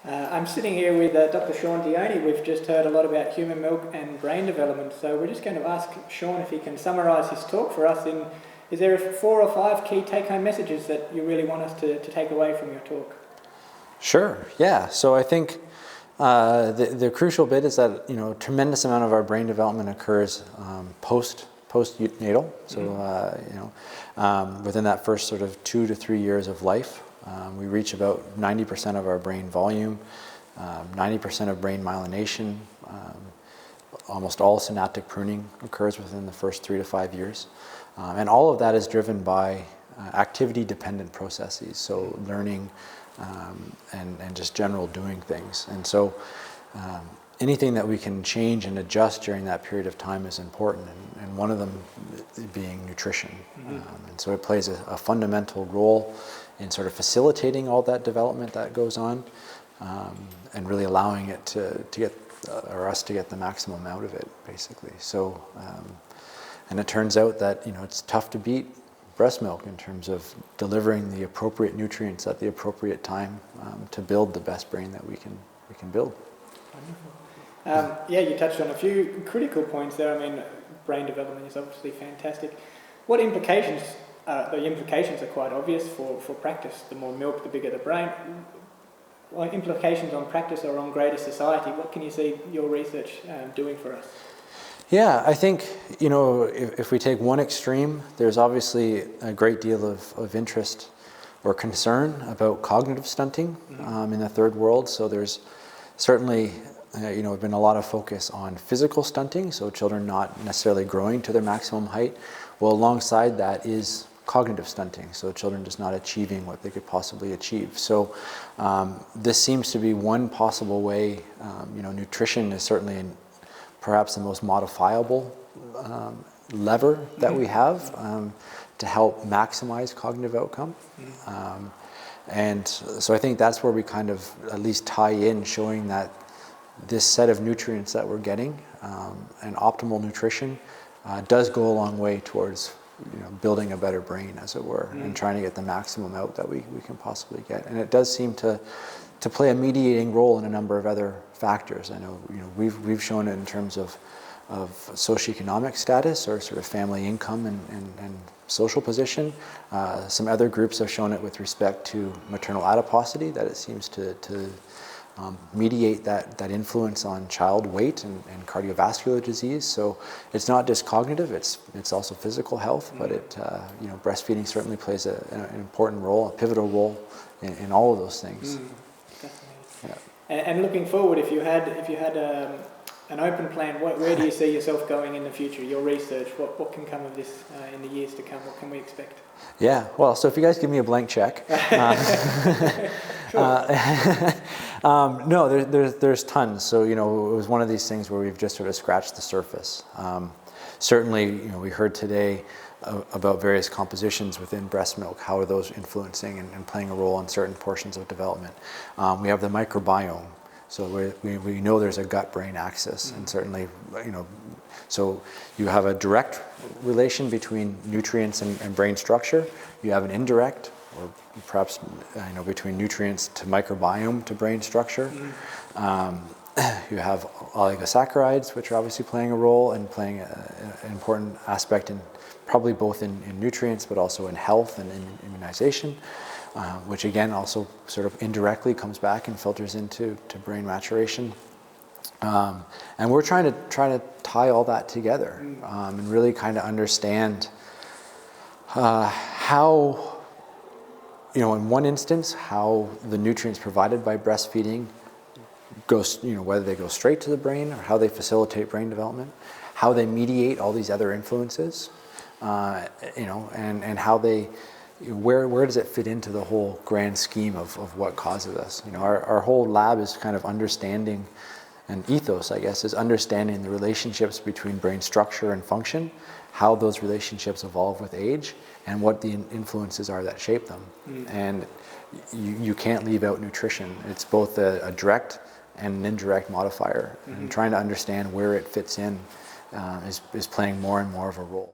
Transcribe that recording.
I'm sitting here with Dr. Sean Deoni. We've just heard a lot about human milk and brain development, so we're just going to ask Sean if he can summarise his talk for us. Is there 4 or 5 key take-home messages that you really want us to take away from your talk? Sure, yeah. So I think the crucial bit is that a tremendous amount of our brain development occurs postnatal. So within that first sort of 2 to 3 years of life, we reach about 90% of our brain volume, 90% of brain myelination. Almost all synaptic pruning occurs within the first 3 to 5 years, and all of that is driven by activity-dependent processes. So learning. And just general doing things. And so anything that we can change and adjust during that period of time is important, and one of them being nutrition. And so it plays a fundamental role in sort of facilitating all that development that goes on, and really allowing it to get, or us to get the maximum out of it, basically. So, and it turns out that it's tough to beat breast milk in terms of delivering the appropriate nutrients at the appropriate time to build the best brain that we can build. Wonderful. Yeah, you touched on a few critical points there. I mean, brain development is obviously fantastic. What implications? The implications are quite obvious for practice. The more milk, the bigger the brain. What implications on practice or on greater society? What can you see your research doing for us? Yeah, I think, if we take one extreme, there's obviously a great deal of interest or concern about cognitive stunting in the third world. So there's certainly, been a lot of focus on physical stunting, so children not necessarily growing to their maximum height. Well, alongside that is cognitive stunting, so children just not achieving what they could possibly achieve. So this seems to be one possible way. Nutrition is certainly perhaps the most modifiable lever that we have to help maximize cognitive outcome. And so I think that's where we kind of at least tie in, showing that this set of nutrients that we're getting and optimal nutrition does go a long way towards building a better brain, as it were, and trying to get the maximum out that we can possibly get. And it does seem to play a mediating role in a number of other factors. I know we've shown it in terms of socioeconomic status, or sort of family income and social position. Some other groups have shown it with respect to maternal adiposity, that it seems to mediate that influence on child weight and cardiovascular disease. So it's not just cognitive; it's also physical health. But breastfeeding certainly plays an important role, a pivotal role in all of those things. Yeah. And looking forward, if you had an open plan, where do you see yourself going in the future? Your research, what can come of this in the years to come? What can we expect? Yeah, well, so if you guys give me a blank check, no, there's tons. So it was one of these things where we've just sort of scratched the surface. Certainly, we heard today about various compositions within breast milk. How are those influencing and playing a role in certain portions of development? We have the microbiome. So we know there's a gut-brain axis, and certainly, so you have a direct relation between nutrients and brain structure. You have an indirect, or perhaps between nutrients to microbiome to brain structure. You have oligosaccharides, which are obviously playing a role and playing an important aspect in probably both in nutrients, but also in health and in immunization. Which again also sort of indirectly comes back and filters into brain maturation, and we're trying to tie all that together and really kind of understand how, in one instance, how the nutrients provided by breastfeeding goes, whether they go straight to the brain or how they facilitate brain development, how they mediate all these other influences, and how they. Where does it fit into the whole grand scheme of what causes us? Our whole lab is kind of understanding, and ethos, I guess, is understanding the relationships between brain structure and function, how those relationships evolve with age, and what the influences are that shape them. And you can't leave out nutrition. It's both a direct and an indirect modifier. And trying to understand where it fits in is playing more and more of a role.